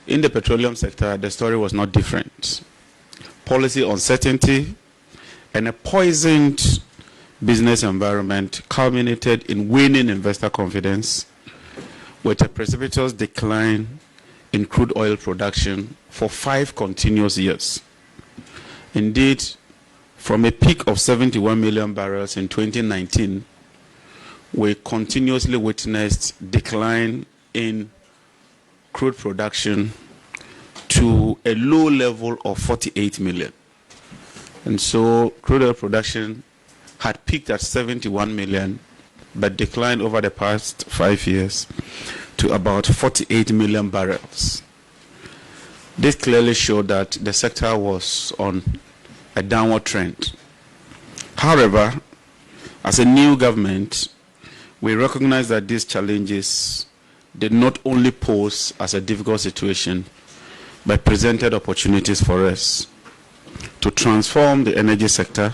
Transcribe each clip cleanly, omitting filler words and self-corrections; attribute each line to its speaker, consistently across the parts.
Speaker 1: In the petroleum sector, the story was not different. Policy uncertainty and a poisoned business environment culminated in waning investor confidence, with a precipitous decline in crude oil production for 5 continuous years. Indeed, from a peak of 71 million barrels in 2019, we continuously witnessed decline in crude production to a low level of 48 million. And so crude oil production had peaked at 71 million, but declined over the past 5 years to about 48 million barrels. This clearly showed that the sector was on a downward trend. However, as a new government, we recognize that these challenges did not only pose as a difficult situation, but presented opportunities for us to transform the energy sector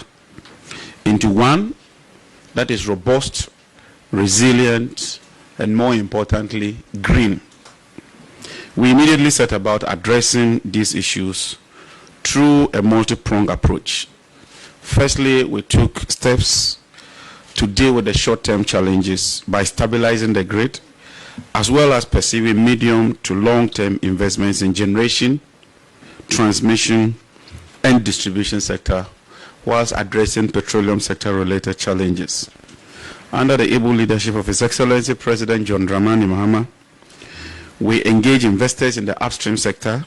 Speaker 1: into one that is robust, resilient, and more importantly, green. We immediately set about addressing these issues through a multi-pronged approach. Firstly, we took steps to deal with the short-term challenges by stabilizing the grid, as well as pursuing medium to long-term investments in generation, transmission, and distribution sector, whilst addressing petroleum sector-related challenges. Under the able leadership of His Excellency President John Dramani Mahama, we engage investors in the upstream sector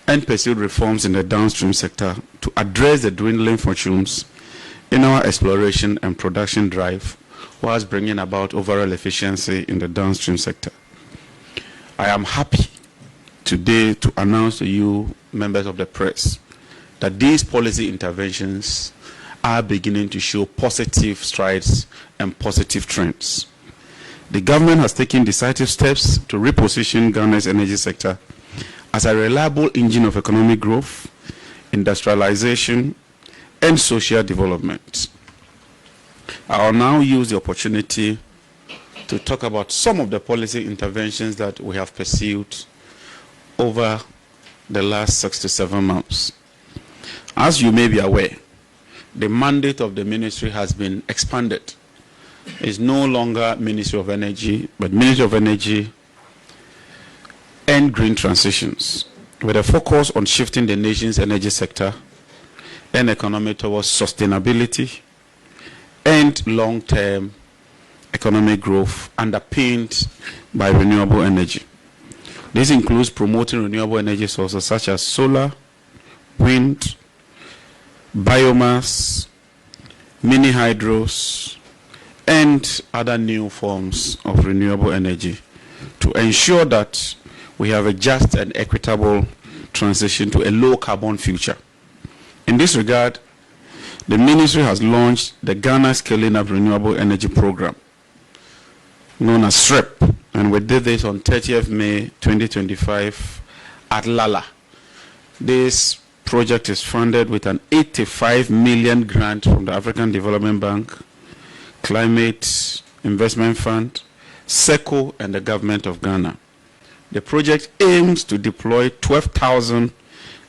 Speaker 1: and pursued reforms in the downstream sector to address the dwindling fortunes in our exploration and production drive, whilst bringing about overall efficiency in the downstream sector. I am happy today to announce to you, members of the press, that these policy interventions are beginning to show positive strides and positive trends. The government has taken decisive steps to reposition Ghana's energy sector as a reliable engine of economic growth, industrialization, and social development. I will now use the opportunity to talk about some of the policy interventions that we have pursued over the last 6 to 7 months. As you may be aware, the mandate of the ministry has been expanded. It's no longer Ministry of Energy, but Ministry of Energy and Green Transitions, with a focus on shifting the nation's energy sector and economy towards sustainability and long-term economic growth underpinned by renewable energy. This includes promoting renewable energy sources such as solar, wind, biomass, mini hydros, and other new forms of renewable energy to ensure that we have a just and equitable transition to a low carbon future. In this regard, the ministry has launched the Ghana Scaling Up Renewable Energy Program, known as SREP, and we did this on 30th May 2025 at Lala. This project is funded with an 85 million grant from the African Development Bank, Climate Investment Fund, SECO, and the Government of Ghana. The project aims to deploy 12,000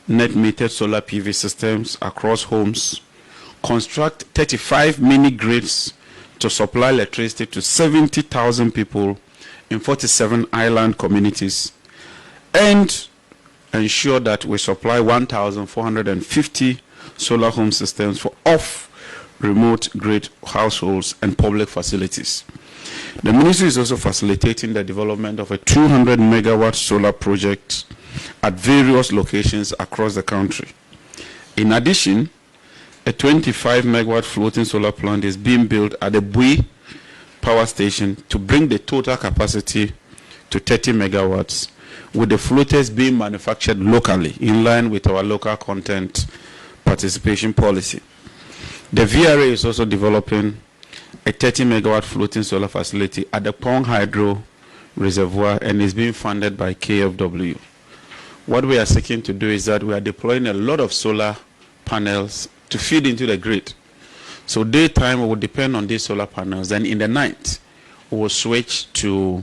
Speaker 1: net metered solar PV systems across homes, construct 35 mini grids to supply electricity to 70,000 people in 47 island communities, and ensure that we supply 1,450 solar home systems for off-remote grid households and public facilities. The ministry is also facilitating the development of a 200 megawatt solar project at various locations across the country. In addition, a 25 megawatt floating solar plant is being built at the Bui power station to bring the total capacity to 30 megawatts, with the floaters being manufactured locally in line with our local content participation policy. The VRA is also developing a 30 megawatt floating solar facility at the Pong Hydro Reservoir and is being funded by KFW. What we are seeking to do is that we are deploying a lot of solar panels to feed into the grid. So daytime we will depend on these solar panels, then in the night we will switch to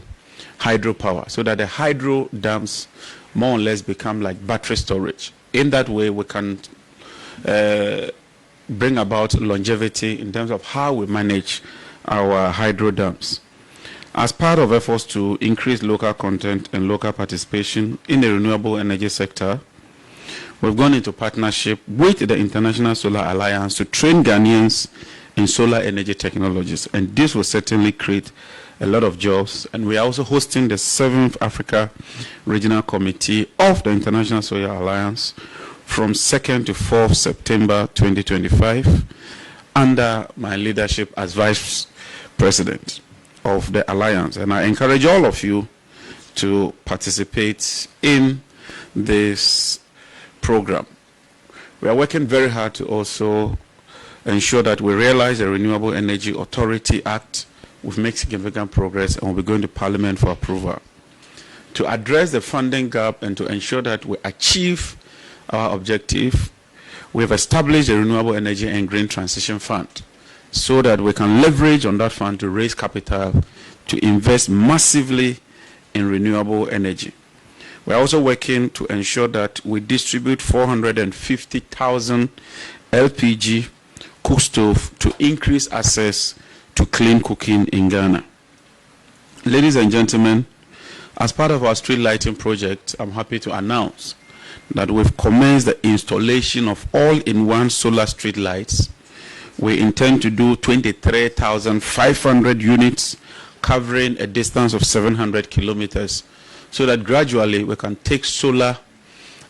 Speaker 1: hydropower so that the hydro dams more or less become like battery storage. In that way, we can bring about longevity in terms of how we manage our hydro dams. As part of efforts to increase local content and local participation in the renewable energy sector, we've gone into partnership with the International Solar Alliance to train Ghanaians in solar energy technologies, and this will certainly create a lot of jobs. And we are also hosting the 7th Africa Regional Committee of the International Solar Alliance from 2nd to 4th September 2025 under my leadership as Vice President of the Alliance. And I encourage all of you to participate in this program. We are working very hard to also ensure that we realize the Renewable Energy Authority Act. We've made significant progress and we'll be going to Parliament for approval. To address the funding gap and to ensure that we achieve our objective, we have established a Renewable Energy and Green Transition Fund so that we can leverage on that fund to raise capital to invest massively in renewable energy. We are also working to ensure that we distribute 450,000 LPG cook stove to increase access to clean cooking in Ghana. Ladies and gentlemen, as part of our street lighting project, I'm happy to announce that we've commenced the installation of all-in-one solar street lights. We intend to do 23,500 units covering a distance of 700 kilometers so that gradually we can take solar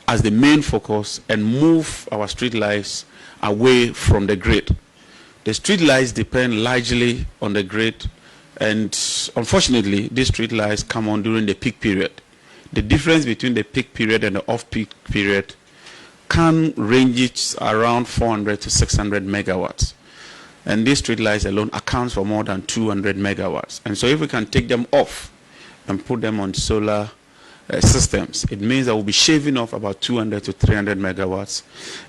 Speaker 1: as the main focus and move our street lights away from the grid. The street lights depend largely on the grid, and unfortunately these street lights come on during the peak period. The difference between the peak period and the off-peak period can range around 400 to 600 megawatts. And these street lights alone accounts for more than 200 megawatts. And so if we can take them off and put them on solar systems, it means that we'll be shaving off about 200 to 300 megawatts,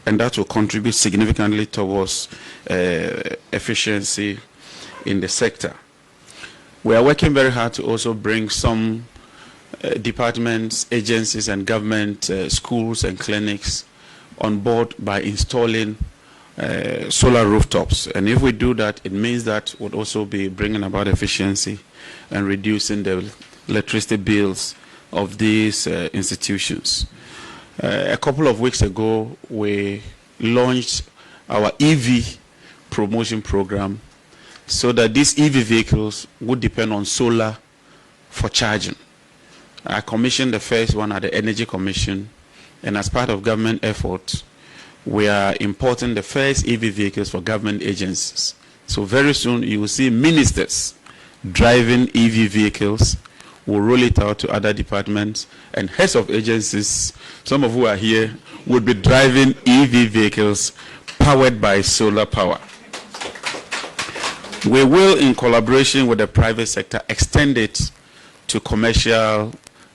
Speaker 1: and that will contribute significantly towards efficiency in the sector. We are working very hard to also bring some departments, agencies, and government schools and clinics on board by installing solar rooftops. And if we do that, it means that we'll also be bringing about efficiency and reducing the electricity bills of these institutions. A couple of weeks ago, we launched our EV promotion program so that these EV vehicles would depend on solar for charging. I commissioned the first one at the Energy Commission, and as part of government efforts, we are importing the first EV vehicles for government agencies. So very soon you will see ministers driving EV vehicles. We'll roll it out to other departments, and heads of agencies, some of who are here, would be driving EV vehicles powered by solar power. We will, in collaboration with the private sector, extend it to commercial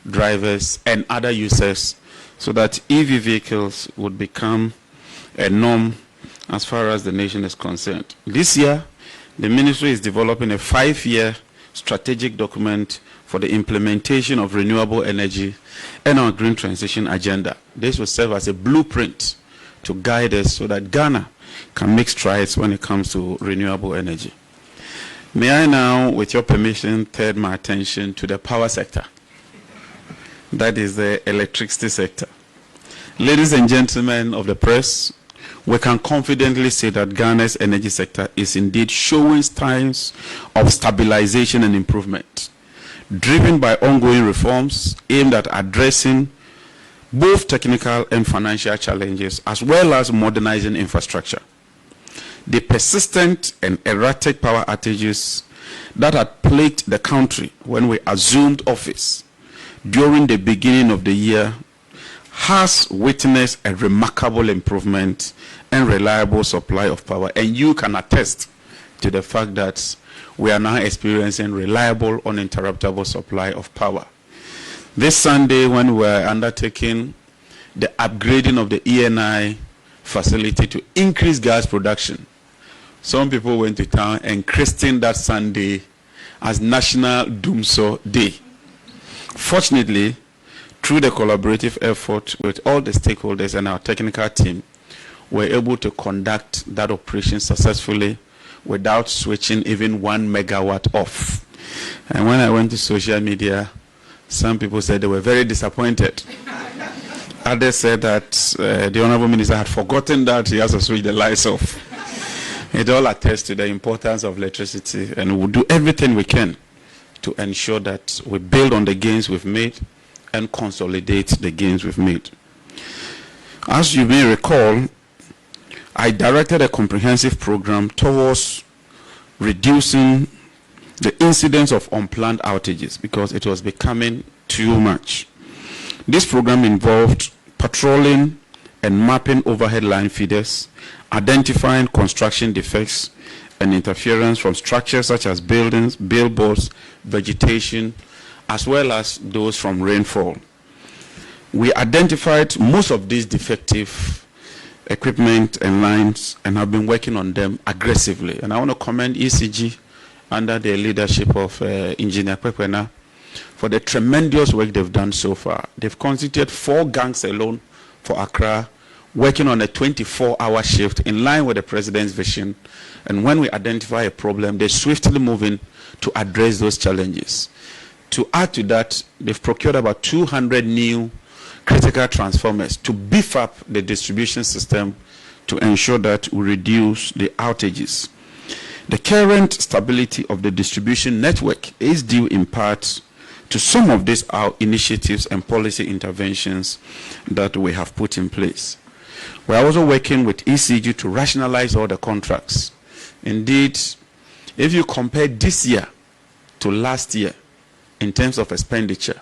Speaker 1: drivers and other users so that EV vehicles would become a norm as far as the nation is concerned. This year, the ministry is developing a 5-year strategic document for the implementation of renewable energy and our green transition agenda. This will serve as a blueprint to guide us so that Ghana can make strides when it comes to renewable energy. May I now, with your permission, turn my attention to the power sector. That is the electricity sector. Ladies and gentlemen of the press, we can confidently say that Ghana's energy sector is indeed showing signs of stabilization and improvement, driven by ongoing reforms aimed at addressing both technical and financial challenges, as well as modernizing infrastructure. The persistent and erratic power outages that had plagued the country when we assumed office during the beginning of the year has witnessed a remarkable improvement and reliable supply of power. And you can attest to the fact that we are now experiencing reliable, uninterruptible supply of power. This Sunday, when we were undertaking the upgrading of the ENI facility to increase gas production, some people went to town and christened that Sunday as National Doomsday Day. Fortunately, through the collaborative effort with all the stakeholders and our technical team, we're able to conduct that operation successfully without switching even 1 megawatt off. And when I went to social media, some people said they were very disappointed. Others said that the Honorable Minister had forgotten that he has to switch the lights off. It all attests to the importance of electricity, and we'll do everything we can to ensure that we build on the gains we've made and consolidate the gains we've made. As you may recall, I directed a comprehensive program towards reducing the incidence of unplanned outages because it was becoming too much. This program involved patrolling and mapping overhead line feeders, identifying construction defects and interference from structures such as buildings, billboards, vegetation, as well as those from rainfall. We identified most of these defective equipment and lines and have been working on them aggressively. And I want to commend ECG under the leadership of Engineer Pekwena for the tremendous work they've done so far. They've constituted 4 gangs alone for Accra, working on a 24-hour shift in line with the President's vision. And when we identify a problem, they're swiftly moving to address those challenges. To add to that, they've procured about 200 new critical transformers to beef up the distribution system to ensure that we reduce the outages. The current stability of the distribution network is due in part to some of these initiatives and policy interventions that we have put in place. We are also working with ECG to rationalize all the contracts. Indeed, if you compare this year to last year in terms of expenditure,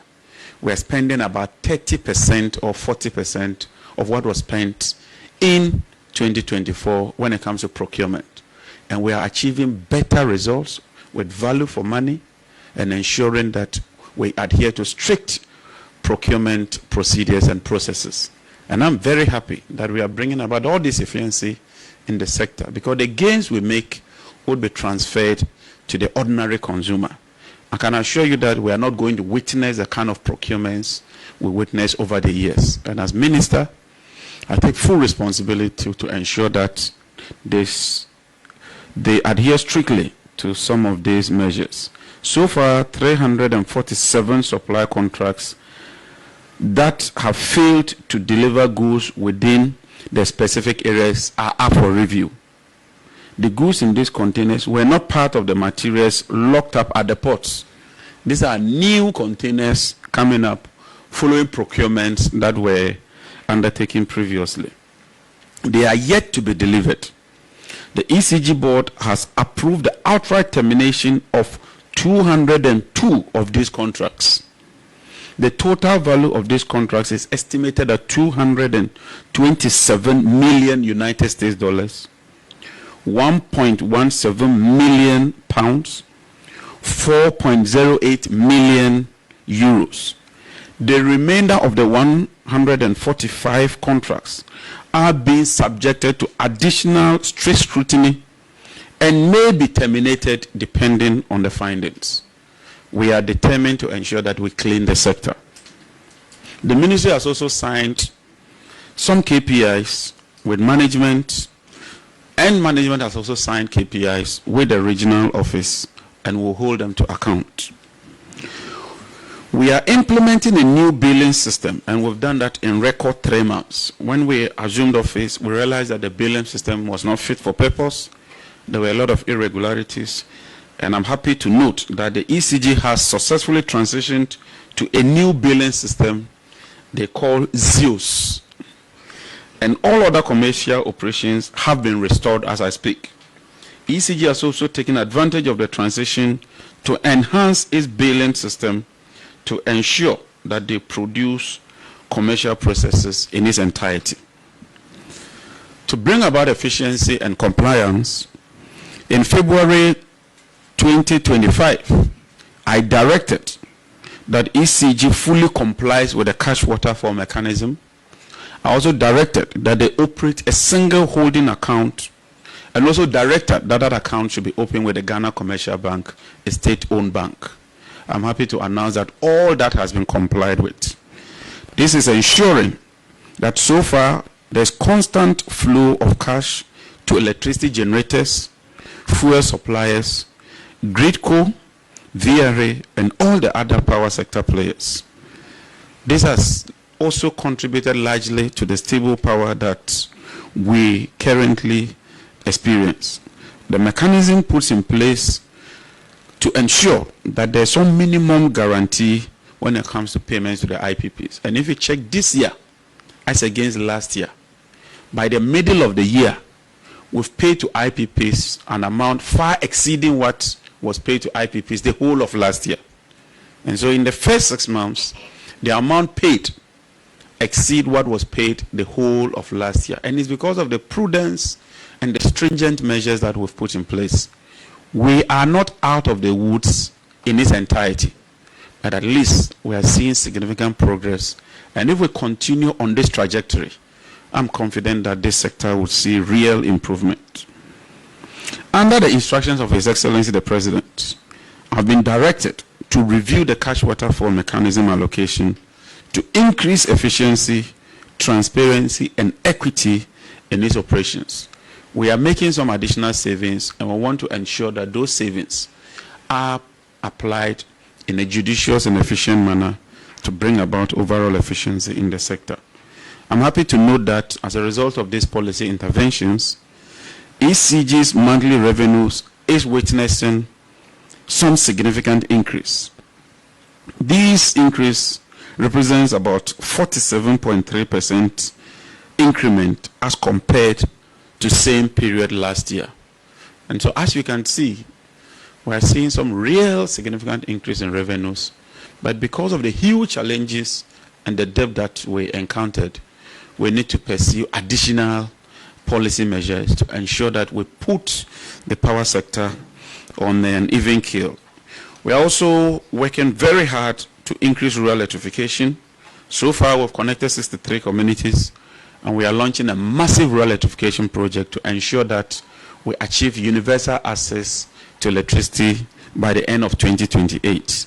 Speaker 1: we are spending about 30% or 40% of what was spent in 2024 when it comes to procurement. And we are achieving better results with value for money and ensuring that we adhere to strict procurement procedures and processes. And I'm very happy that we are bringing about all this efficiency in the sector because the gains we make would be transferred to the ordinary consumer. I can assure you that we are not going to witness the kind of procurements we witnessed over the years. And as minister, I take full responsibility to ensure that they adhere strictly to some of these measures. So far, 347 supply contracts that have failed to deliver goods within the specific areas are up for review. The goods in these containers were not part of the materials locked up at the ports. These are new containers coming up following procurements that were undertaken previously. They are yet to be delivered. The ECG board has approved the outright termination of 202 of these contracts. The total value of these contracts is estimated at 227 million United States dollars, 1.17 million pounds, 4.08 million euros. The remainder of the 145 contracts are being subjected to additional strict scrutiny and may be terminated depending on the findings. We are determined to ensure that we clean the sector. The ministry has also signed some KPIs with management, and management has also signed KPIs with the regional office and will hold them to account. We are implementing a new billing system, and we've done that in record 3 months. When we assumed office, we realized that the billing system was not fit for purpose. There were a lot of irregularities, and I'm happy to note that the ECG has successfully transitioned to a new billing system they call Zeus. And all other commercial operations have been restored as I speak. ECG has also taken advantage of the transition to enhance its billing system to ensure that they produce commercial processes in its entirety. To bring about efficiency and compliance, in February 2025, I directed that ECG fully complies with the cash waterfall mechanism. I also directed that they operate a single holding account, and also directed that that account should be opened with the Ghana Commercial Bank, a state-owned bank. I'm happy to announce that all that has been complied with. This is ensuring that so far there's constant flow of cash to electricity generators, fuel suppliers, gridco, VRA, and all the other power sector players. This has also contributed largely to the stable power that we currently experience. The mechanism puts in place to ensure that there's some minimum guarantee when it comes to payments to the IPPs. And if you check this year as against last year, by the middle of the year, we've paid to IPPs an amount far exceeding what was paid to IPPs the whole of last year. And so in the first 6 months, the amount paid exceed what was paid the whole of last year. And it's because of the prudence and the stringent measures that we've put in place. We are not out of the woods in its entirety, but at least we are seeing significant progress. And if we continue on this trajectory, I'm confident that this sector will see real improvement. Under the instructions of His Excellency the President, I've been directed to review the cash waterfall mechanism allocation to increase efficiency, transparency, and equity in its operations. We are making some additional savings, and we want to ensure that those savings are applied in a judicious and efficient manner to bring about overall efficiency in the sector. I'm happy to note that as a result of these policy interventions, ECG's monthly revenues is witnessing some significant increase. This increase represents about 47.3% increment as compared to same period last year. And so as you can see, we are seeing some real significant increase in revenues, but because of the huge challenges and the debt that we encountered, we need to pursue additional policy measures to ensure that we put the power sector on an even keel. We are also working very hard to increase rural electrification. So far, we've connected 63 communities, and we are launching a massive rural electrification project to ensure that we achieve universal access to electricity by the end of 2028.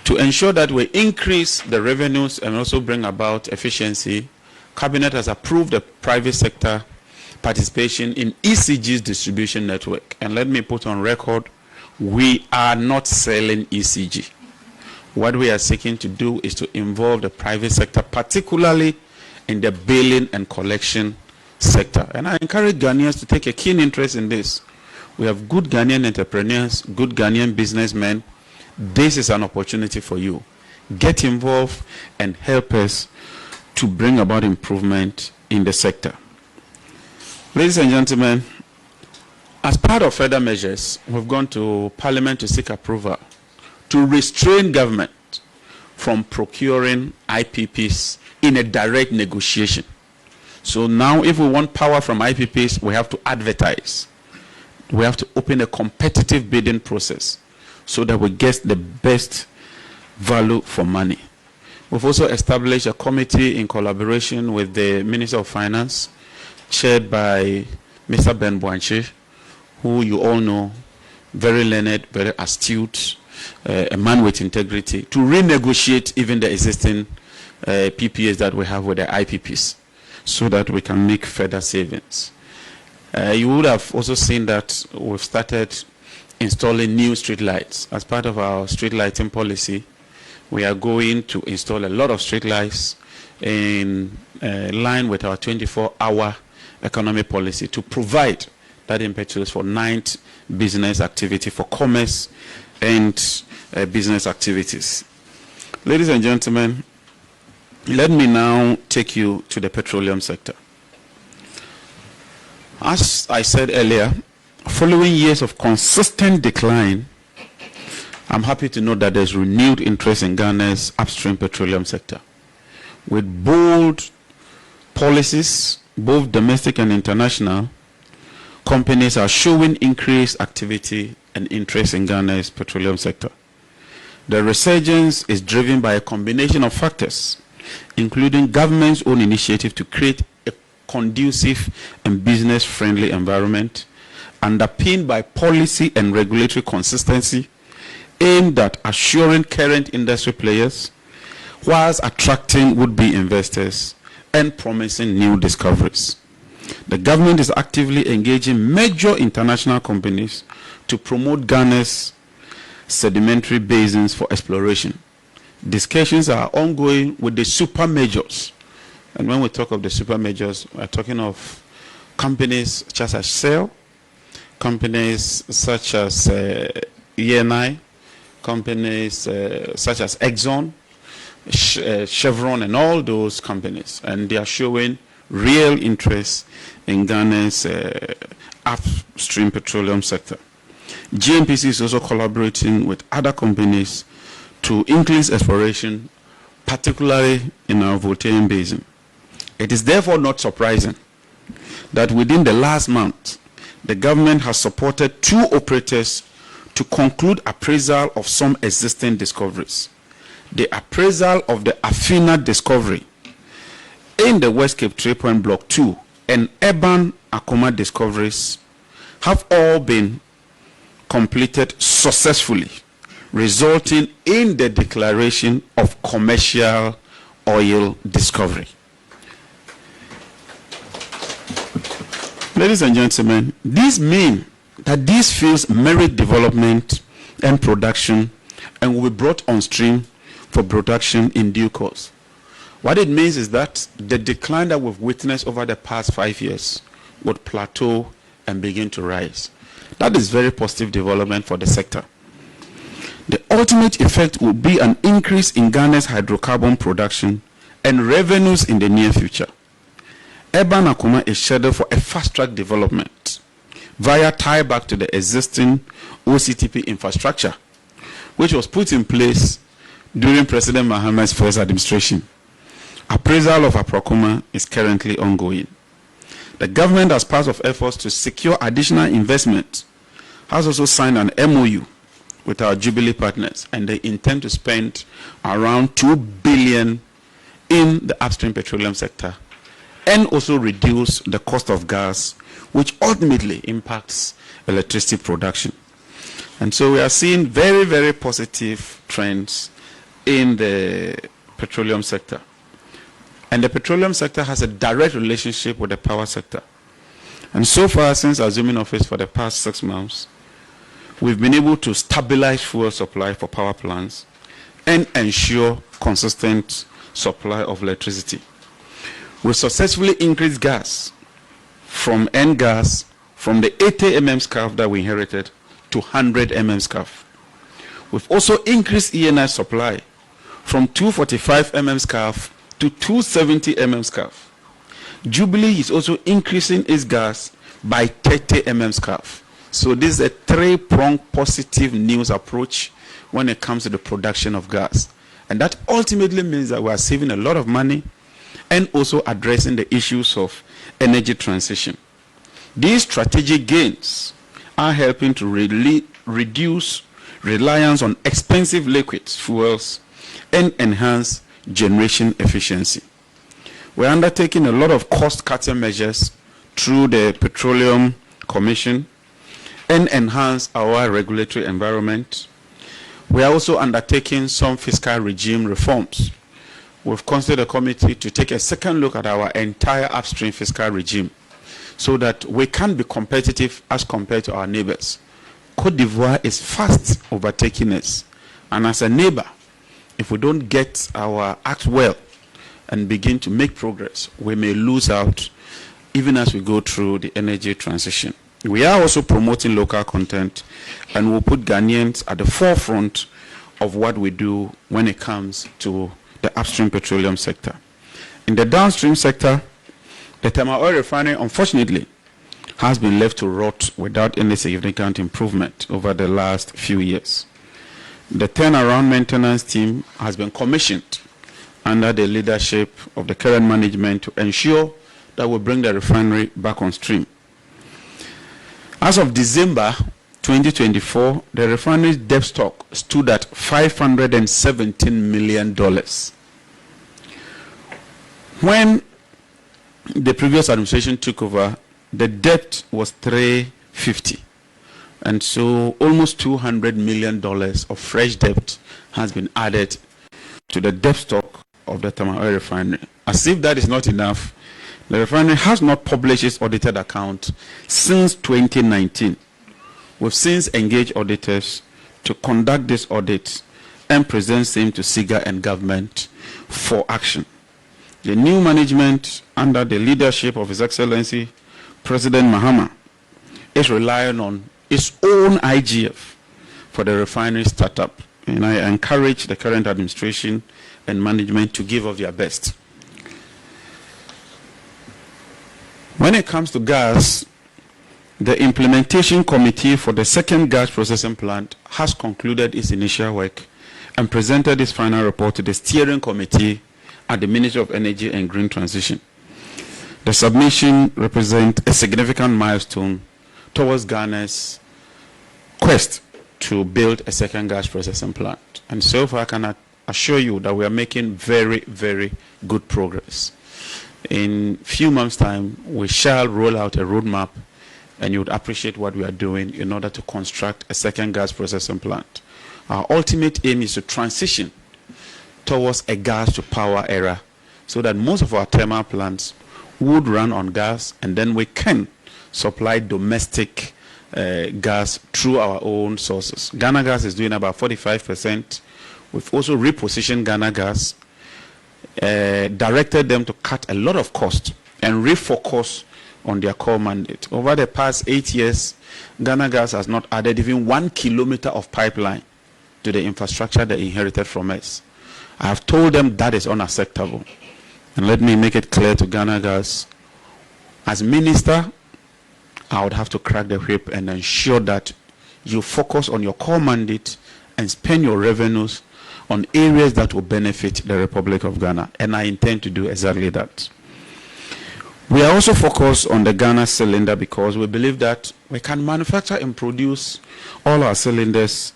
Speaker 1: To ensure that we increase the revenues and also bring about efficiency, Cabinet has approved the private sector participation in ECG's distribution network. And let me put on record, we are not selling ECG. What we are seeking to do is to involve the private sector, particularly in the billing and collection sector. And I encourage Ghanaians to take a keen interest in this. We have good Ghanaian entrepreneurs, good Ghanaian businessmen. This is an opportunity for you. Get involved and help us to bring about improvement in the sector. Ladies and gentlemen, as part of further measures, we've gone to Parliament to seek approval to restrain government from procuring IPPs in a direct negotiation. So now if we want power from IPPs, we have to advertise. We have to open a competitive bidding process so that we get the best value for money. We've also established a committee in collaboration with the Minister of Finance, chaired by Mr. Ben Bwanche, who you all know, very learned, very astute, a man with integrity, to renegotiate even the existing PPAs that we have with the IPPs so that we can make further savings. You would have also seen that we've started installing new street lights. As part of our street lighting policy, we are going to install a lot of street lights in line with our 24-hour economy policy to provide that impetus for night business activity, for commerce and business activities. Ladies and gentlemen, let me now take you to the petroleum sector. As I said earlier, following years of consistent decline, I'm happy to note that there's renewed interest in Ghana's upstream petroleum sector. With bold policies, both domestic and international, companies are showing increased activity and interest in Ghana's petroleum sector. The resurgence is driven by a combination of factors, including government's own initiative to create a conducive and business-friendly environment, underpinned by policy and regulatory consistency, aimed at assuring current industry players whilst attracting would-be investors and promising new discoveries. The government is actively engaging major international companies to promote Ghana's sedimentary basins for exploration. Discussions are ongoing with the super majors. And when we talk of the super majors, we're talking of companies such as Shell, companies such as ENI, companies such as Exxon, Chevron, and all those companies. And they are showing real interest in Ghana's upstream petroleum sector. GNPC is also collaborating with other companies to increase exploration, particularly in our Voltairean Basin. It is therefore not surprising that within the last month, the government has supported 2 operators to conclude appraisal of some existing discoveries. The appraisal of the Afina discovery in the West Cape Trade Point Block 2 and Urban Akoma discoveries have all been completed successfully, resulting in the declaration of commercial oil discovery. Ladies and gentlemen, these mean that these fields merit development and production and will be brought on stream for production in due course. What it means is that the decline that we've witnessed over the past 5 years would plateau and begin to rise. That is very positive development for the sector. The ultimate effect will be an increase in Ghana's hydrocarbon production and revenues in the near future. Urban Akoma is scheduled for a fast-track development via tie-back to the existing OCTP infrastructure, which was put in place during President Mahama's first administration. Appraisal of Akoma is currently ongoing. The government, as part of efforts to secure additional investment, has also signed an MOU with our Jubilee partners, and they intend to spend around 2 billion in the upstream petroleum sector and also reduce the cost of gas, which ultimately impacts electricity production. And so we are seeing very, very positive trends in the petroleum sector. And the petroleum sector has a direct relationship with the power sector. And so far, since assuming office for the past 6 months, we've been able to stabilize fuel supply for power plants and ensure consistent supply of electricity. We successfully increased gas from N-gas from the 80 mm scarf that we inherited to 100 mm scarf. We've also increased ENI supply from 245 mm scarf to 270 mm scarf. Jubilee is also increasing its gas by 30 mm scarf. So this is a 3-pronged positive news approach when it comes to the production of gas. And that ultimately means that we are saving a lot of money and also addressing the issues of energy transition. These strategic gains are helping to reduce reliance on expensive liquid fuels and enhance generation efficiency. We're undertaking a lot of cost-cutting measures through the Petroleum Commission and enhance our regulatory environment. We are also undertaking some fiscal regime reforms. We've constituted a committee to take a second look at our entire upstream fiscal regime so that we can be competitive as compared to our neighbors. Côte d'Ivoire is fast overtaking us. And as a neighbor, if we don't get our act well and begin to make progress, we may lose out even as we go through the energy transition. We are also promoting local content, and we'll put Ghanaians at the forefront of what we do when it comes to the upstream petroleum sector. In the downstream sector, the thermal oil refinery, unfortunately, has been left to rot without any significant improvement over the last few years. The turnaround maintenance team has been commissioned under the leadership of the current management to ensure that we bring the refinery back on stream. As of December 2024, the refinery's debt stock stood at $517 million. When the previous administration took over, the debt was $350. And so almost $200 million of fresh debt has been added to the depth stock of the thermal oil refinery. As if that is not enough, the refinery has not published its audited account since 2019. We've since engaged auditors to conduct this audit and present same to SIGA and government for action. The new management, under the leadership of His Excellency President Mahama, is relying on its own IGF for the refinery startup. And I encourage the current administration and management to give of their best. When it comes to gas, the implementation committee for the second gas processing plant has concluded its initial work and presented its final report to the steering committee at the Ministry of Energy and Green Transition. The submission represents a significant milestone towards Ghana's quest to build a second gas processing plant. And so far I can assure you that we are making very, very good progress. In a few months' time, we shall roll out a roadmap, and you would appreciate what we are doing in order to construct a second gas processing plant. Our ultimate aim is to transition towards a gas to power era so that most of our thermal plants would run on gas, and then we can supply domestic gas through our own sources. Ghana Gas is doing about 45%. We've also repositioned Ghana Gas, directed them to cut a lot of cost and refocus on their core mandate. Over the past 8 years, Ghana Gas has not added even 1 kilometer of pipeline to the infrastructure they inherited from us. I have told them that is unacceptable. And let me make it clear to Ghana Gas, as minister, I would have to crack the whip and ensure that you focus on your core mandate and spend your revenues on areas that will benefit the Republic of Ghana. And I intend to do exactly that. We are also focused on the Ghana cylinder because we believe that we can manufacture and produce all our cylinders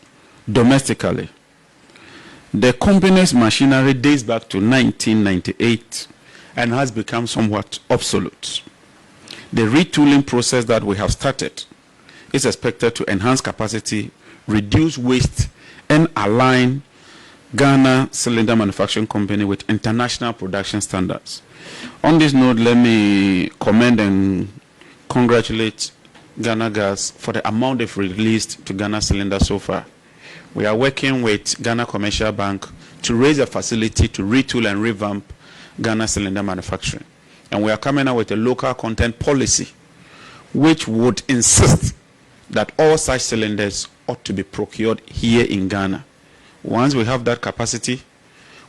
Speaker 1: domestically. The company's machinery dates back to 1998 and has become somewhat obsolete. The retooling process that we have started is expected to enhance capacity, reduce waste, and align Ghana Cylinder Manufacturing Company with international production standards. On this note, let me commend and congratulate Ghana Gas for the amount they've released to Ghana Cylinder so far. We are working with Ghana Commercial Bank to raise a facility to retool and revamp Ghana Cylinder Manufacturing. And we are coming out with a local content policy which would insist that all such cylinders ought to be procured here in Ghana. Once we have that capacity,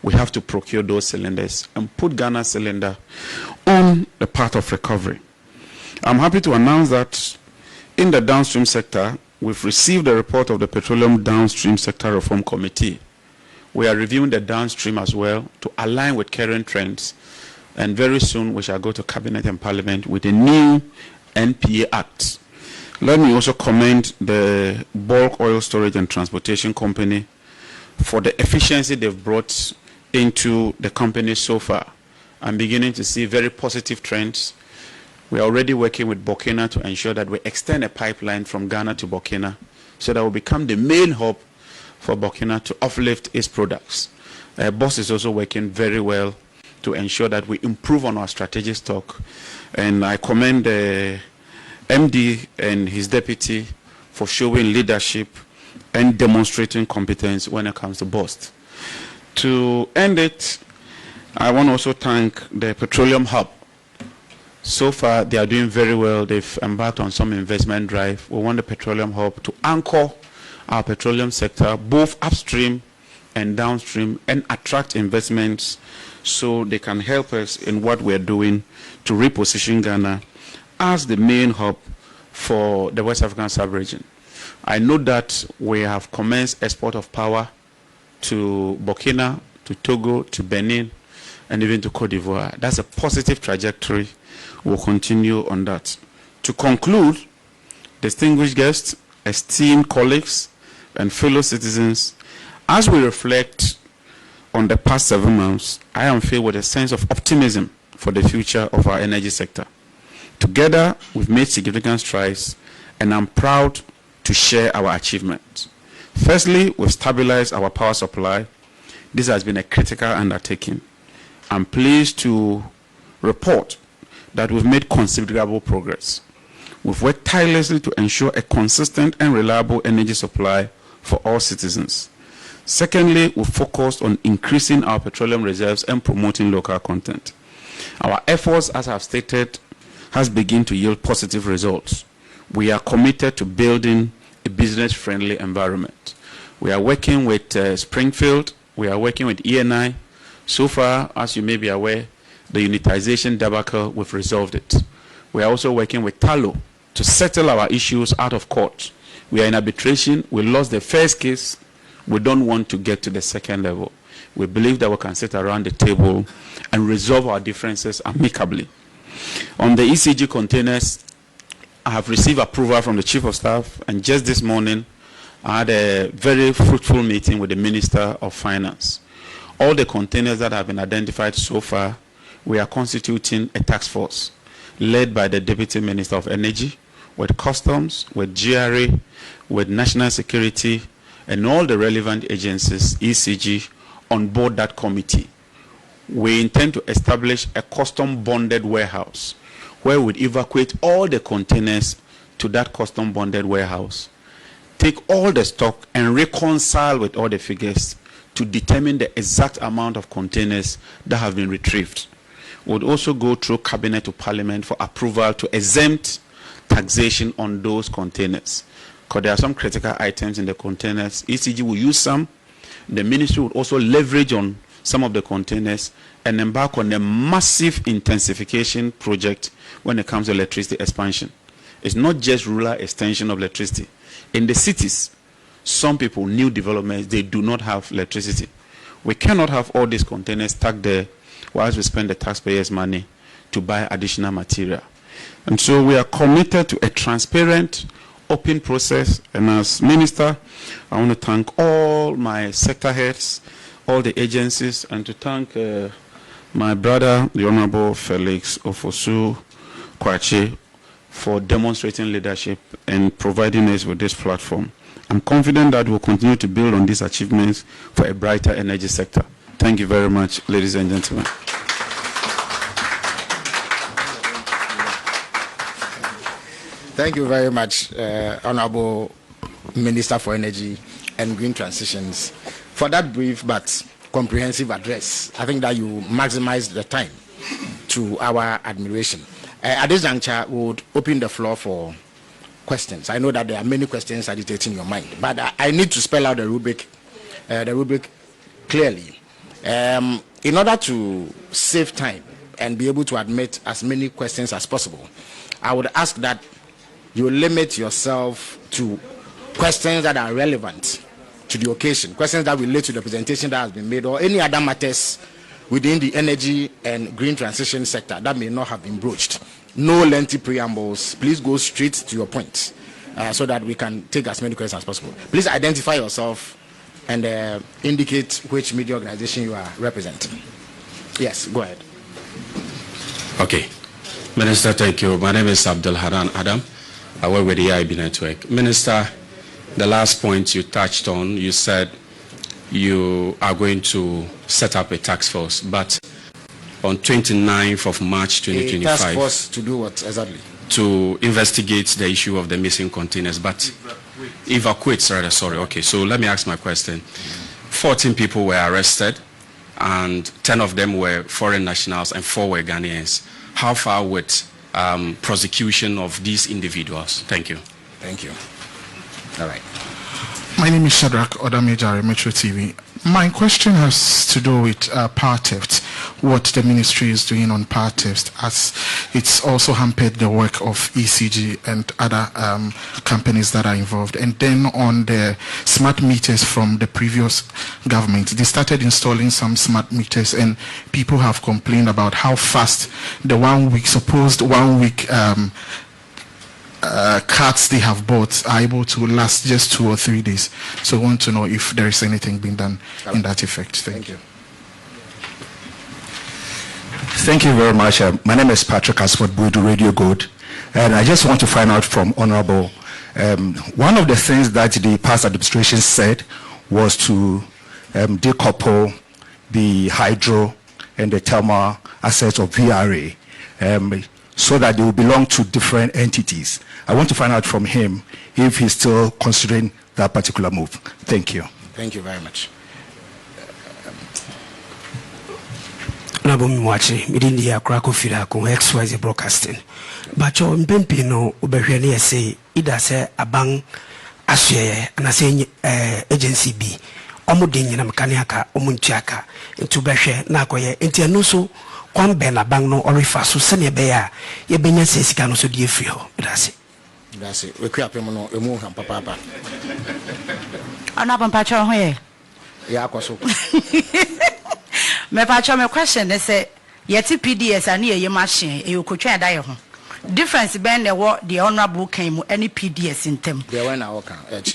Speaker 1: we have to procure those cylinders and put Ghana Cylinder on the path of recovery. I'm happy to announce that in the downstream sector, we've received a report of the Petroleum Downstream Sector Reform Committee. We are reviewing the downstream as well to align with current trends. And very soon we shall go to Cabinet and Parliament with a new NPA Act. Let me also commend the Bulk Oil Storage and Transportation Company for the efficiency they've brought into the company so far. I'm beginning to see very positive trends. We are already working with Burkina to ensure that we extend a pipeline from Ghana to Burkina so that we become the main hub for Burkina to uplift its products. BOSS is also working very well to ensure that we improve on our strategic stock. And I commend the MD and his deputy for showing leadership and demonstrating competence when it comes to BOSS. To end it, I want to also thank the Petroleum Hub. So far, they are doing very well. They've embarked on some investment drive. We want the Petroleum Hub to anchor our petroleum sector, both upstream and downstream, and attract investments so they can help us in what we're doing to reposition Ghana as the main hub for the West African sub-region. I know that we have commenced export of power to Burkina, to Togo, to Benin, and even to Cote d'Ivoire. That's a positive trajectory. We'll continue on that. To conclude, distinguished guests, esteemed colleagues, and fellow citizens, as we reflect on the past 7 months, I am filled with a sense of optimism for the future of our energy sector. Together, we've made significant strides, and I'm proud to share our achievements. Firstly, we've stabilized our power supply, This has been a critical undertaking. I'm pleased to report that we've made considerable progress. We've worked tirelessly to ensure a consistent and reliable energy supply for all citizens. Secondly, we focused on increasing our petroleum reserves and promoting local content. Our efforts, as I've stated, has begun to yield positive results. We are committed to building a business-friendly environment. We are working with Springfield. We are working with ENI. So far, as you may be aware, the unitization debacle, we've resolved it. We are also working with Talo to settle our issues out of court. We are in arbitration. We lost the first case. We don't want to get to the second level. We believe that we can sit around the table and resolve our differences amicably. On the ECG containers, I have received approval from the Chief of Staff, and just this morning, I had a very fruitful meeting with the Minister of Finance. All the containers that have been identified so far, we are constituting a task force led by the Deputy Minister of Energy, with Customs, with GRA, with National Security, and all the relevant agencies, ECG, on board that committee. We intend to establish a custom-bonded warehouse where we'd evacuate all the containers to that custom-bonded warehouse, take all the stock and reconcile with all the figures to determine the exact amount of containers that have been retrieved. We'd also go through Cabinet to Parliament for approval to exempt taxation on those containers, because there are some critical items in the containers. ECG will use some. The ministry would also leverage on some of the containers and embark on a massive intensification project when it comes to electricity expansion. It's not just rural extension of electricity. In the cities, some people, new developments, they do not have electricity. We cannot have all these containers stuck there whilst we spend the taxpayers' money to buy additional material. And so we are committed to a transparent, open process. And as Minister, I want to thank all my sector heads, all the agencies, and to thank my brother, the Honorable Felix Ofosu Kwache, for demonstrating leadership and providing us with this platform. I'm confident that we'll continue to build on these achievements for a brighter energy sector. Thank you very much, ladies and gentlemen.
Speaker 2: Thank you very much, Honorable Minister for Energy and Green Transitions, for that brief but comprehensive address. I think that you maximized the time to our admiration. At this juncture, we would open the floor for questions. I know that there are many questions agitating your mind, but I need to spell out the rubric clearly. In order to save time and be able to admit as many questions as possible, I would ask that you limit yourself to questions that are relevant to the occasion, questions that relate to the presentation that has been made, or any other matters within the energy and green transition sector that may not have been broached. No lengthy preambles. Please go straight to your point so that we can take as many questions as possible. Please identify yourself and indicate which media organization you are representing. Yes, go ahead.
Speaker 3: Okay. Minister, thank you. My name is Abdul Haran Adam. I work with the EIB network. Minister, the last point you touched on, you said you are going to set up a task force, but on 29th of March 2025.
Speaker 2: A task force to do what exactly?
Speaker 3: To investigate the issue of the missing containers, but evacuate rather, sorry. Okay, so let me ask my question. 14 people were arrested and 10 of them were foreign nationals and 4 were Ghanaians. How far with prosecution of these individuals? Thank you.
Speaker 2: Thank you. All right.
Speaker 4: My name is Shadrach Odamejare, Metro TV. My question has to do with power theft, what the ministry is doing on power theft, as it's also hampered the work of ECG and other companies that are involved. And then on the smart meters from the previous government, they started installing some smart meters, and people have complained about how fast the supposed 1 week cards they have bought are able to last just 2 or 3 days. So I want to know if there is anything being done in that effect. Thank you.
Speaker 5: Thank you very much. My name is Patrick Asford Budu, Radio Gold, and I just want to find out from Honorable, one of the things that the past administration said was to decouple the hydro and the thermal assets of VRA, so that they will belong to different entities. I want to find out from him if he's still considering that particular move. Thank you.
Speaker 2: Thank you very much.
Speaker 6: Nabumi mwachi midindi ya krako fira ko XYZ broadcasting bacho mpempi no obehwe ne say ida se abang asye na se agency bi omuden nyina mekane aka omuntuaka ntu behwe na akoye enti no so kwan be na bang no orifa so se ne be ya ye benya se sika no so die free ho that's
Speaker 2: it we kwa pem no emu han papa
Speaker 7: ana pampacho ho ye
Speaker 2: ya akoso
Speaker 7: me pacho me question is say yeti PDS ani ye machine e okotwa da ye ho difference ben the honorable came any PDS in them.
Speaker 2: They were now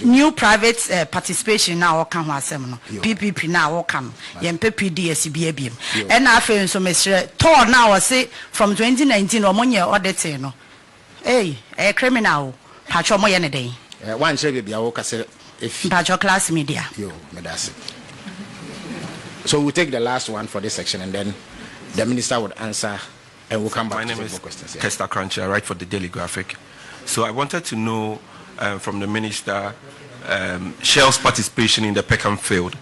Speaker 7: new private participation now can ho asem no PPP now can yempe PDS biabiem and na afen so mesre to now say from 2019 omonye auditing no a criminal pacho mo ye ne den
Speaker 2: one shebe bia wo kase if
Speaker 7: pacho class media
Speaker 2: yo me that's it. So we'll take the last one for this section and then the minister would answer and we'll come back.
Speaker 8: My name is Kester Cruncher. I write for the Daily Graphic. So I wanted to know from the minister Shell's participation in the Peckham field.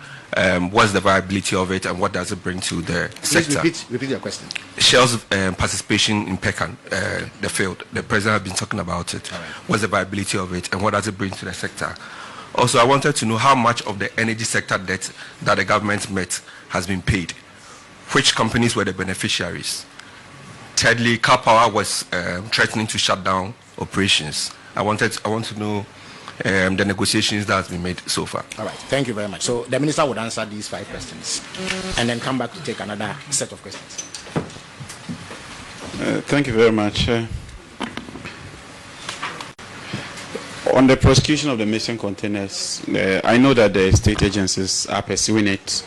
Speaker 8: What's the viability of it and what does it bring to the sector?
Speaker 2: Repeat your question.
Speaker 8: Shell's participation in Peckham, the field. The president has been talking about it.
Speaker 2: Right.
Speaker 8: What's the viability of it and what does it bring to the sector? Also, I wanted to know how much of the energy sector debt that the government met has been paid. Which companies were the beneficiaries? Thirdly, Car Power was threatening to shut down operations. I want to know the negotiations that have been made so far.
Speaker 2: All right, thank you very much. So the minister would answer these 5 questions and then come back to take another set of questions.
Speaker 1: Thank you very much. On the prosecution of the missing containers, I know that the state agencies are pursuing it.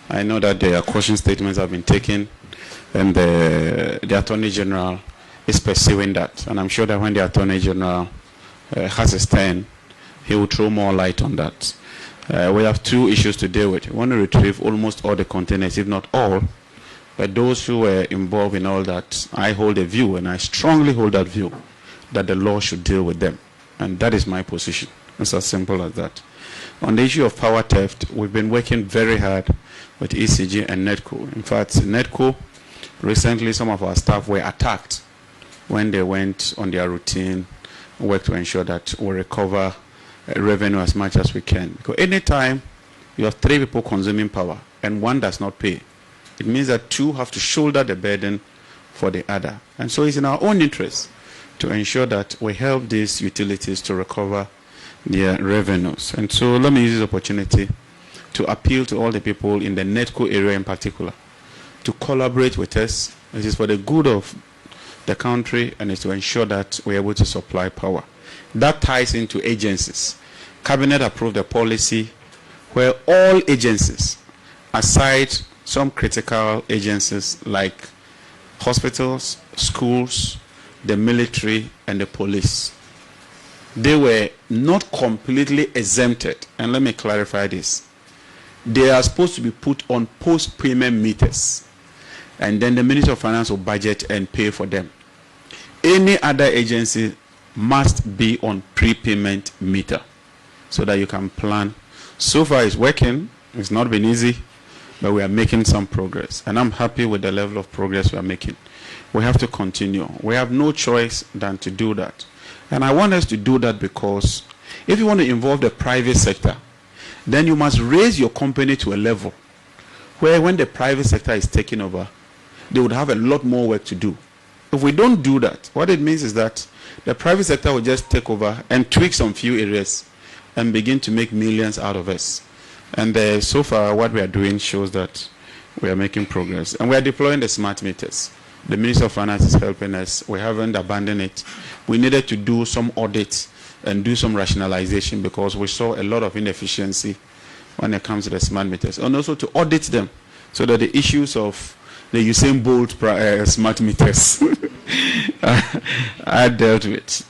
Speaker 1: I know that their caution statements have been taken, and the Attorney General is pursuing that. And I'm sure that when the Attorney General has his turn, he will throw more light on that. We have 2 issues to deal with. We want to retrieve almost all the containers, if not all. But those who were involved in all that, I hold a view, and I strongly hold that view, that the law should deal with them. And that is my position. It's as simple as that. On the issue of power theft, we've been working very hard with ECG and NEDCO. In fact, NEDCO, recently some of our staff were attacked when they went on their routine work to ensure that we recover revenue as much as we can. Because anytime you have 3 people consuming power and 1 does not pay, it means that 2 have to shoulder the burden for the other. And so it's in our own interest to ensure that we help these utilities to recover their revenues. And so let me use this opportunity to appeal to all the people in the NEDCO area in particular to collaborate with us. It is for the good of the country and it's to ensure that we're able to supply power. That ties into agencies. Cabinet approved a policy where all agencies, aside some critical agencies like hospitals, schools, the military and the police, they were not completely exempted. And let me clarify this. They are supposed to be put on post-payment meters. And then the Ministry of Finance will budget and pay for them. Any other agency must be on prepayment meter so that you can plan. So far it's working. It's not been easy, but we are making some progress. And I'm happy with the level of progress we are making. We have to continue. We have no choice than to do that. And I want us to do that because if you want to involve the private sector, then you must raise your company to a level where when the private sector is taking over, they would have a lot more work to do. If we don't do that, what it means is that the private sector will just take over and tweak some few areas and begin to make millions out of us. And so far, what we are doing shows that we are making progress. And we are deploying the smart meters. The Minister of Finance is helping us. We haven't abandoned it. We needed to do some audits and do some rationalization because we saw a lot of inefficiency when it comes to the smart meters. And also to audit them so that the issues of the Usain Bolt smart meters are dealt with.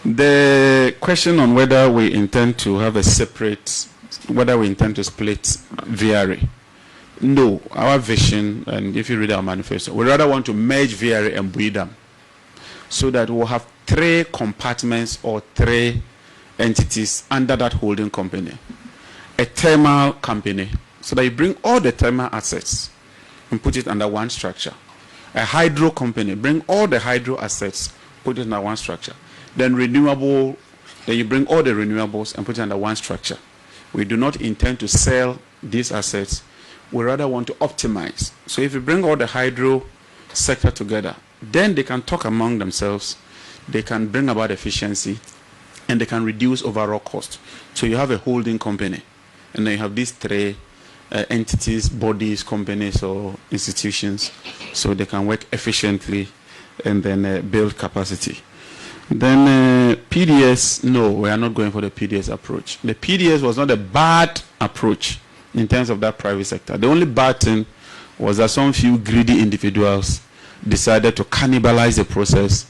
Speaker 1: The question on whether we intend to have a separate, whether we intend to split VRA. No, our vision, and if you read our manifesto, we rather want to merge VRA and Buidam so that we'll have 3 compartments or 3 entities under that holding company. A thermal company, so that you bring all the thermal assets and put it under one structure. A hydro company, bring all the hydro assets, put it under one structure. Then renewable, then you bring all the renewables and put it under one structure. We do not intend to sell these assets. We rather want to optimize. So if you bring all the hydro sector together, then they can talk among themselves, they can bring about efficiency, and they can reduce overall cost. So you have a holding company, and then you have these 3 entities, bodies, companies, or institutions, so they can work efficiently and then build capacity. Then PDS, no, we are not going for the PDS approach. The PDS was not a bad approach in terms of that private sector. The only bad thing was that some few greedy individuals decided to cannibalize the process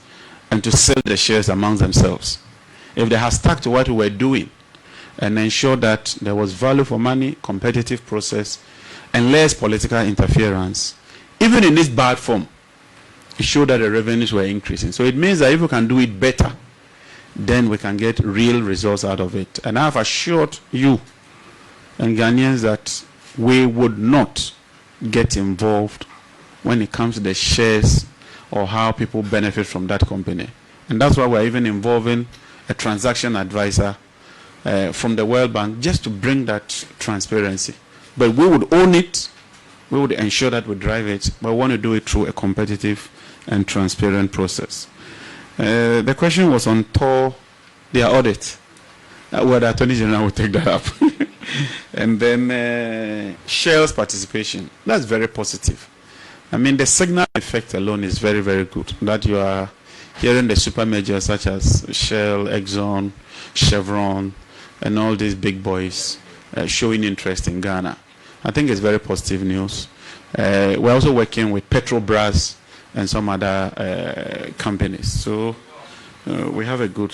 Speaker 1: and to sell the shares amongst themselves. If they had stuck to what we were doing and ensure that there was value for money, competitive process, and less political interference, even in this bad form, it showed that the revenues were increasing. So it means that if we can do it better, then we can get real results out of it. And I have assured you and Ghanaians that we would not get involved when it comes to the shares or how people benefit from that company. And that's why we're even involving a transaction advisor from the World Bank just to bring that transparency. But we would own it, we would ensure that we drive it, but we want to do it through a competitive and transparent process. The question was on TOR, their audit. Well, the Attorney General will take that up. And then Shell's participation. That's very positive. I mean, the signal effect alone is very, very good. That you are hearing the super majors such as Shell, Exxon, Chevron, and all these big boys showing interest in Ghana. I think it's very positive news. We're also working with Petrobras and some other companies. So we have a good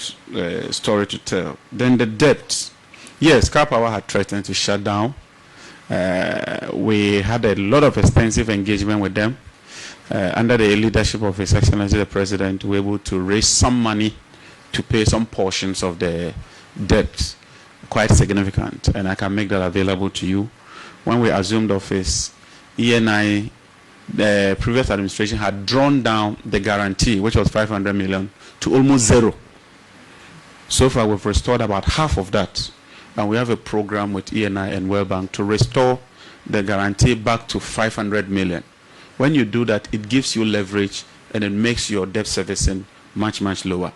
Speaker 1: story to tell. Then the debt. Yes, Car Power had threatened to shut down. We had a lot of extensive engagement with them. Under the leadership of His Excellency the President, we were able to raise some money to pay some portions of the debt, quite significant, and I can make that available to you. When we assumed office, ENI, the previous administration had drawn down the guarantee, which was 500 million, to almost zero. So far, we've restored about half of that. And we have a program with ENI and World Bank to restore the guarantee back to 500 million. When you do that, it gives you leverage and it makes your debt servicing much, much lower.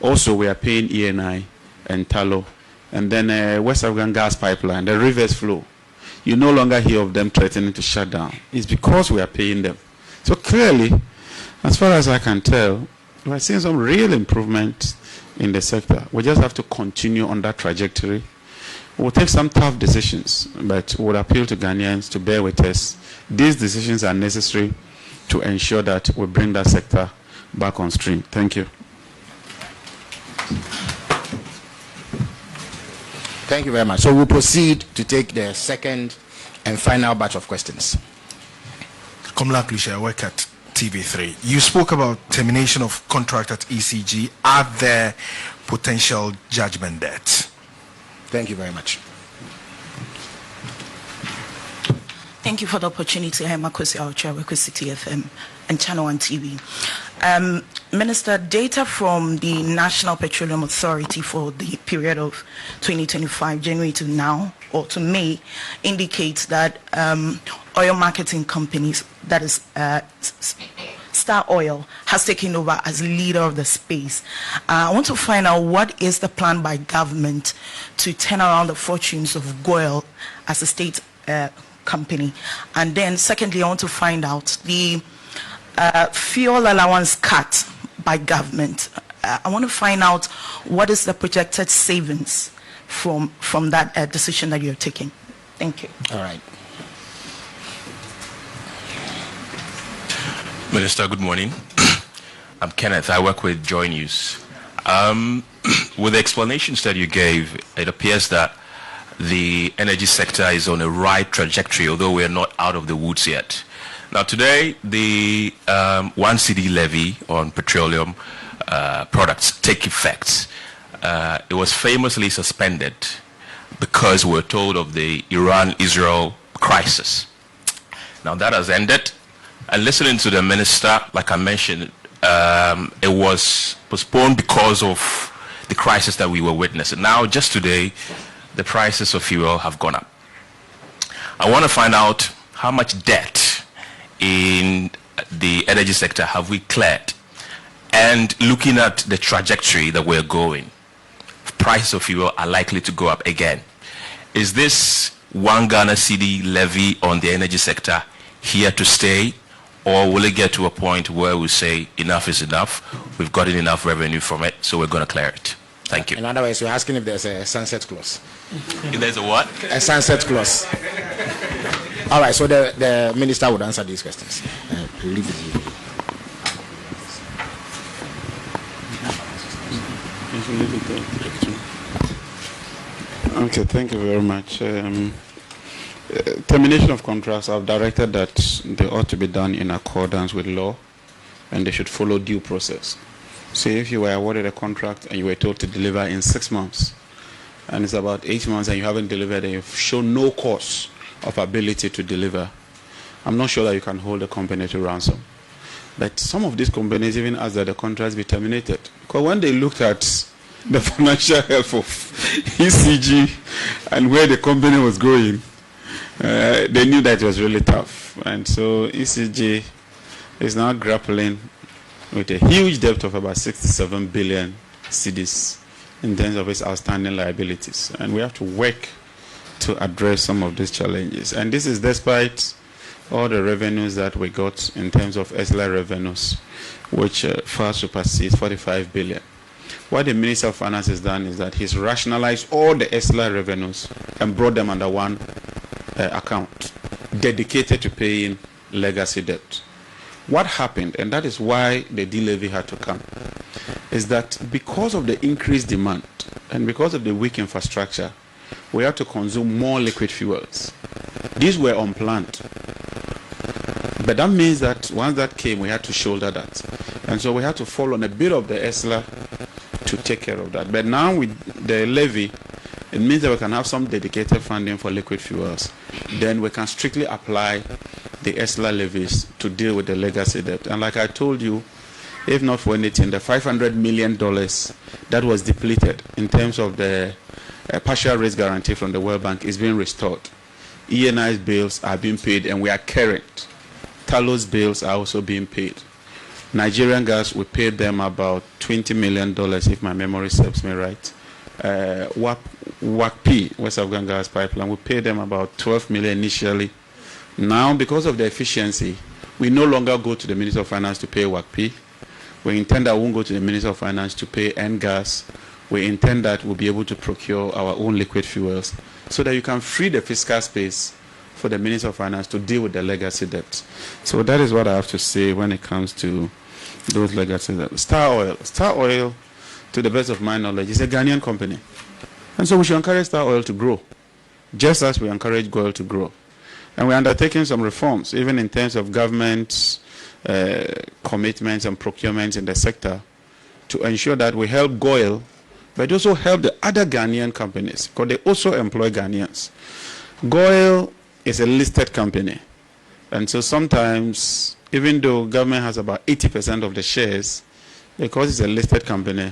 Speaker 1: Also, we are paying ENI and Talo. And then West African gas pipeline, the reverse flow. You no longer hear of them threatening to shut down. It's because we are paying them. So clearly, as far as I can tell, we are seeing some real improvement in the sector. We just have to continue on that trajectory. We'll take some tough decisions, but we'll appeal to Ghanaians to bear with us. These decisions are necessary to ensure that we bring that sector back on stream. Thank you.
Speaker 2: Thank you very much. So we'll proceed to take the second and final batch of questions.
Speaker 4: Komla Klisha, I work at TV3. You spoke about termination of contract at ECG. Are there potential judgment debts?
Speaker 2: Thank you very much.
Speaker 7: Thank you for the opportunity. I'm Makosi Aucha, work with City FM and Channel 1 TV. Minister, data from the National Petroleum Authority for the period of 2025, January to now, or to May, indicates that oil marketing companies, that is Star Oil, has taken over as leader of the space. I want to find out what is the plan by government to turn around the fortunes of GOIL as a state company. And then secondly, I want to find out the fuel allowance cut by government. I want to find out what is the projected savings from that decision that you're taking. Thank you.
Speaker 2: All right.
Speaker 9: Minister, good morning. I'm Kenneth. I work with Joy News. With the explanations that you gave, it appears that the energy sector is on a right trajectory, although we are not out of the woods yet. Now today, the 1 cedi levy on petroleum products take effect. It was famously suspended because we were told of the Iran-Israel crisis. Now that has ended. And listening to the minister, like I mentioned, it was postponed because of the crisis that we were witnessing. Now, just today, the prices of fuel have gone up. I want to find out how much debt in the energy sector have we cleared, and looking at the trajectory that we're going, prices of fuel are likely to go up again. Is this 1 Ghana cedi levy on the energy sector here to stay, or will it get to a point where we say enough is enough, we've gotten enough revenue from it, so we're going to clear it? Thank you.
Speaker 2: In other words, you're asking if there's a sunset clause.
Speaker 9: If there's a what?
Speaker 2: A sunset clause. All right, so the minister would answer these questions. Leave it to you.
Speaker 1: Okay, thank you very much. Termination of contracts, I've directed that they ought to be done in accordance with law, and they should follow due process. So if you were awarded a contract and you were told to deliver in 6 months, and it's about 8 months and you haven't delivered and you've shown no cause of ability to deliver, I'm not sure that you can hold the company to ransom. But some of these companies even asked that the contracts be terminated. Because when they looked at the financial health of ECG and where the company was going, they knew that it was really tough. And so ECG is now grappling with a huge debt of about 67 billion cedis in terms of its outstanding liabilities. And we have to work to address some of these challenges. And this is despite all the revenues that we got in terms of ESLA revenues, which far supersedes 45 billion. What the Minister of Finance has done is that he's rationalized all the ESLA revenues and brought them under one account dedicated to paying legacy debt. What happened, and that is why the de-levy had to come, is that because of the increased demand and because of the weak infrastructure, we had to consume more liquid fuels. These were unplanned. But that means that once that came, we had to shoulder that. And so we had to fall on a bit of the ESLA to take care of that. But now with the levy, it means that we can have some dedicated funding for liquid fuels. Then we can strictly apply the ESLA levies to deal with the legacy debt. And like I told you, if not for anything, the $500 million that was depleted in terms of the partial risk guarantee from the World Bank is being restored. ENI's bills are being paid and we are current. Talos bills are also being paid. Nigerian Gas, we paid them about $20 million, if my memory serves me right. WACP, West African Gas Pipeline, we paid them about $12 million initially. Now, because of the efficiency, we no longer go to the Minister of Finance to pay WACP. We intend that we won't go to the Minister of Finance to pay N-Gas. We intend that we'll be able to procure our own liquid fuels so that you can free the fiscal space for the Minister of Finance to deal with the legacy debt. So that is what I have to say when it comes to those legacy debts. Star Oil, to the best of my knowledge, is a Ghanaian company. And so we should encourage Star Oil to grow, just as we encourage Goil to grow. And we're undertaking some reforms, even in terms of government commitments and procurements in the sector, to ensure that we help Goil, but also help the other Ghanaian companies, because they also employ Ghanaians. Goil is a listed company. And so sometimes, even though government has about 80% of the shares, because it's a listed company,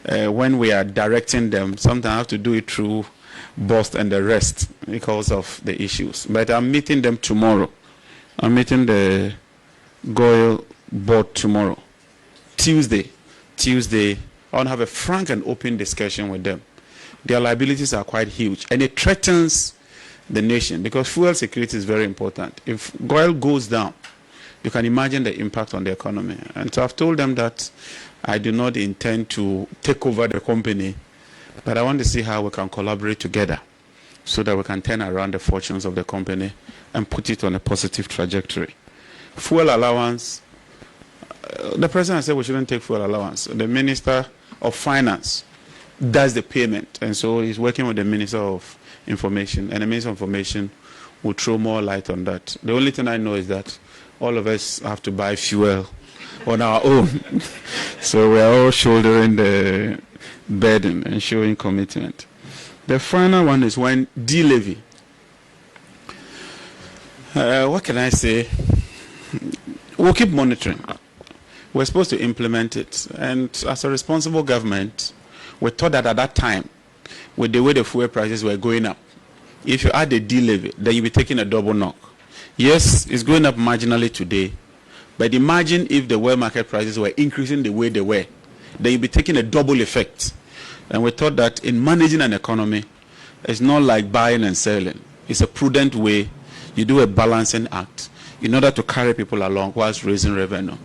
Speaker 1: when we are directing them, sometimes I have to do it through BOST and the rest because of the issues. But I'm meeting them tomorrow. I'm meeting the Goil board tomorrow. Tuesday, I want to have a frank and open discussion with them. Their liabilities are quite huge, and it threatens the nation because fuel security is very important. If Goil goes down, you can imagine the impact on the economy. And so I've told them that I do not intend to take over the company, but I want to see how we can collaborate together so that we can turn around the fortunes of the company and put it on a positive trajectory. Fuel allowance, the president said we shouldn't take fuel allowance. The Minister of Finance does the payment, and so he's working with the Minister of information, and the Minister of Information will throw more light on that. The only thing I know is that all of us have to buy fuel on our own. So we are all shouldering the burden and showing commitment. The final one is when de-levy. What can I say? We'll keep monitoring. We're supposed to implement it. And as a responsible government, we thought that at that time, with the way the fuel prices were going up, if you add a de-levy, then you'll be taking a double knock. Yes, it's going up marginally today, but imagine if the world market prices were increasing the way they were, then you'll be taking a double effect. And we thought that in managing an economy, it's not like buying and selling. It's a prudent way. You do a balancing act in order to carry people along whilst raising revenue.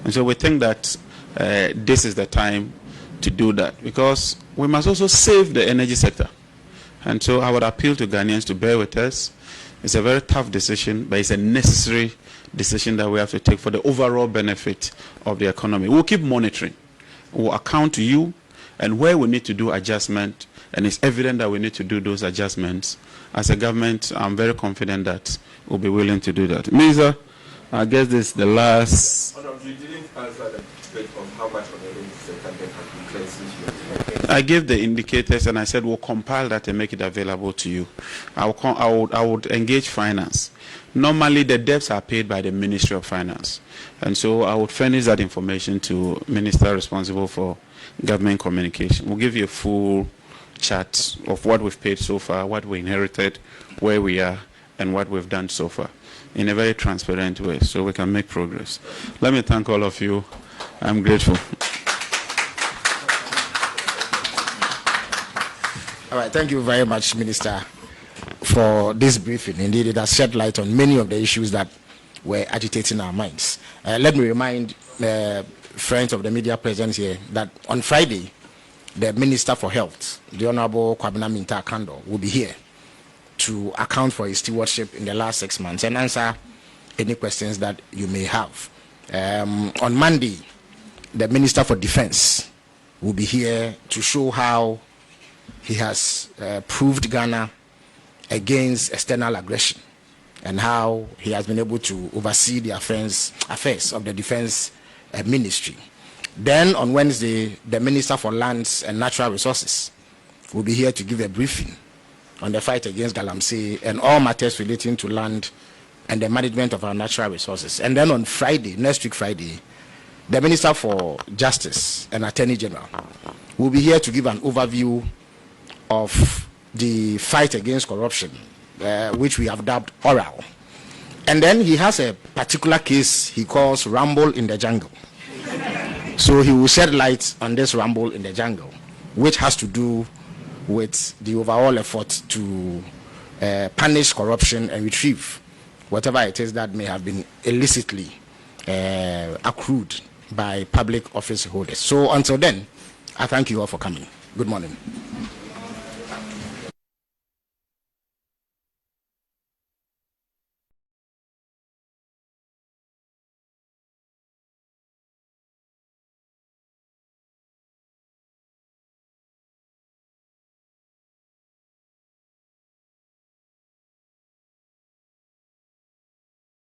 Speaker 1: And so we think that this is the time to do that, because we must also save the energy sector. And so I would appeal to Ghanaians to bear with us. It's a very tough decision, but it's a necessary decision that we have to take for the overall benefit of the economy. We'll keep monitoring. We'll account to you, and where we need to do adjustment, and it's evident that we need to do those adjustments, as a government, I'm very confident that we'll be willing to do that. Minister, I guess this is the last...
Speaker 8: You didn't answer the debate on how much of the energy sector debt has been cleared since you have.
Speaker 1: I gave the indicators, and I said we'll compile that and make it available to you. I would engage finance. Normally, the debts are paid by the Ministry of Finance, and so I would furnish that information to Minister responsible for government communication. We'll give you a full chart of what we've paid so far, what we inherited, where we are, and what we've done so far, in a very transparent way, so we can make progress. Let me thank all of you. I'm grateful.
Speaker 2: All right, thank you very much, Minister, for this briefing. Indeed, it has shed light on many of the issues that were agitating our minds. Let me remind friends of the media present here that on Friday, the Minister for Health, the Honorable Kwabena Minta Kando, will be here to account for his stewardship in the last 6 months and answer any questions that you may have. On Monday, the Minister for Defense will be here to show how he has proved Ghana against external aggression and how he has been able to oversee the affairs of the Defense Ministry. Then on Wednesday, the Minister for Lands and Natural Resources will be here to give a briefing on the fight against Galamsey and all matters relating to land and the management of our natural resources. And then on Friday, next week Friday, the Minister for Justice and Attorney General will be here to give an overview of the fight against corruption, which we have dubbed oral. And then he has a particular case he calls Rumble in the Jungle. So he will shed light on this Rumble in the Jungle, which has to do with the overall effort to punish corruption and retrieve whatever it is that may have been illicitly accrued by public office holders. So until then, I thank you all for coming. Good morning.